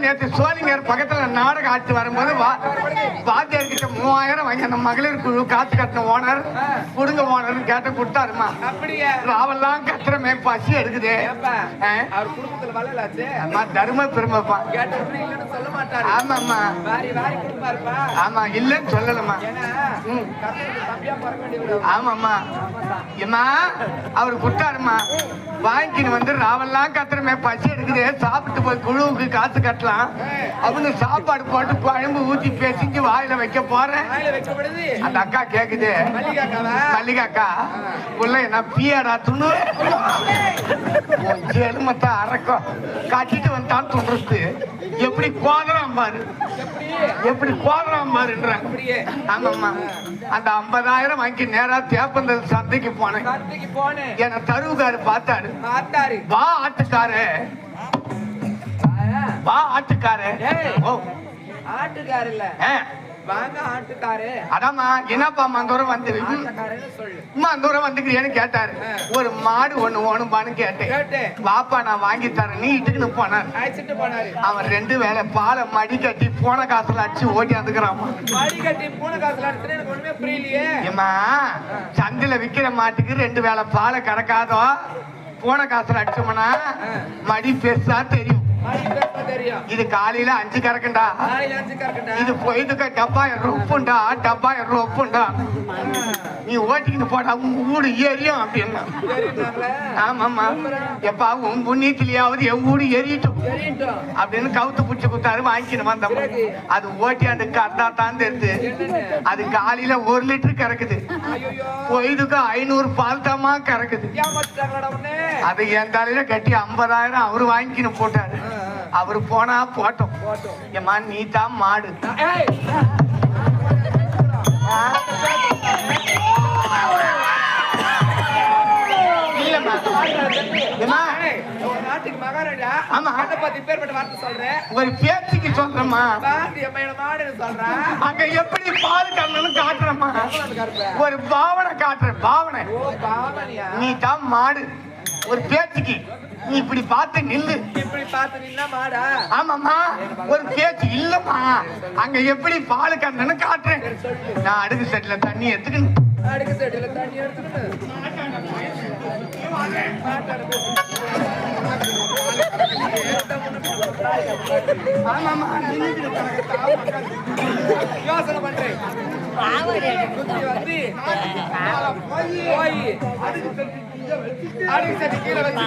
நேற்று சோழிங்கர் பக்கத்துல நாடகம் ஆட்சி வரும்போது வாத்தியார் கிட்ட 3000 வாங்கி அந்த மகளிர் குழு காசு கட்டின ஓனர் குடுங்க ஓனர் கேட்ட கொடுத்தாருமா. ராவெல்லாம் கத்துறமே பசி எடுக்குது. தர்ம பெருமைப்பா. ஆமாம்மா ஆமா இல்லன்னு சொல்லலம்மா. ஆமாம்மா ஏமா அவர் கொடுத்தாருமா வாங்கின்னு வந்து ராவெல்லாம் கத்துறமே பசி எடுக்குது சாப்பிட்டு போய் குழுவுக்கு காசு கட்டலாம் அவங்க சாப்பாடு போட்டு குழம்பு ஊத்தி பேசிஞ்சு வாயில வைக்க போறேன். அந்த அக்கா கேக்குது மல்லிகாக்கா உள்ள என்ன பியாடா துணு எலுமத்த அறக்கம் கட்டிட்டு வந்தான் துணுறது எப்படி கோதறான் பாரு எப்படி கோதறான் பாருன்ற. ஆமாம்மா அந்த 50,000 வாங்கி நேரா தேப்பந்தல் சந்தைக்கு போனேன். என்ன தருவுகாரு பார்த்தாரு. வா ஆட்டுக்காரு வா ஆட்டுக்காரு. ஆட்டுக்காரு இல்ல வாங்க ஆட்டுக்காரு. அதாம்மா என்னப்பா மந்தூரம் வந்து மந்தூரம் வந்துக்கிறியான்னு கேட்டாரு. ஒரு மாடு ஒண்ணு ஓணும்பான்னு கேட்டேன். வாப்பா நான் வாங்கி தரேன் நீ இட்டுக்குன்னு போனார். அவன் 2 வேளை பாலை மடி கட்டி போன காசுல அடிச்சு ஓட்டி வந்துக்கிறாமா. மடி கட்டி போன காசுல அடிச்சு எனக்கு ஒண்ணுமே புரியலையே. ஏமா சந்தையில விக்கிற மாட்டுக்கு 2 வேளை பாலை கறக்காதோ போன காசுல அடிச்சோம்னா மடி பெருசா தெரியும். இது காலையில 5 கறக்குண்டா இது பொய்துக்க டப்பாயிரம் உப்புண்டா டப்பாயிரம் உப்புண்டா நீ ஓட்டிக்கிட்டு போடா ஊடு ஏரியும் அப்படின்னா. ஆமாம்மா எப்பா உன் புண்ணியத்திலேயாவது என் ஊடு எரியட்டும் அப்படின்னு கவுத்து புடிச்சு குத்தாரு வாங்கிக்கணும் வந்தோம். அது ஓட்டி அந்த கத்தா தான் தெரியுது. அது காலையில 1 லிட்டர் கறக்குது பொய்துக்கு 500 பால் தாமா கறக்குது. அது என் தலையில கட்டி 50,000 அவரு வாங்கிக்கணும் போட்டாரு. அவரு போனா போட்டோம். ஏமா நீ தான் மாடு. ஒரு பேச்சுக்கு சொல்றமா அங்க எப்படி பால் கண்ணு காட்டுறமா ஒரு பாவனை காட்டுறேன். பாவனை நீ தான் மாடு. ஒரு பேச்சுக்கு நீ இப்படி பார்த்து நில்லு. இப்படி பார்த்து நின்னா மாடா? ஆமாம்மா ஒரு பேச்சு இல்லம்மா அங்க எப்படி பால் கண்ணு காட்டுறேன். நான் அடுக்கு செட்ல தண்ணி எடுத்துக்கணும். அடுக்கு செட்ல தண்ணி எடுத்துக்கணும். யோசனை பண்றேன். அடுக்கு செட்டு கீழே வச்சு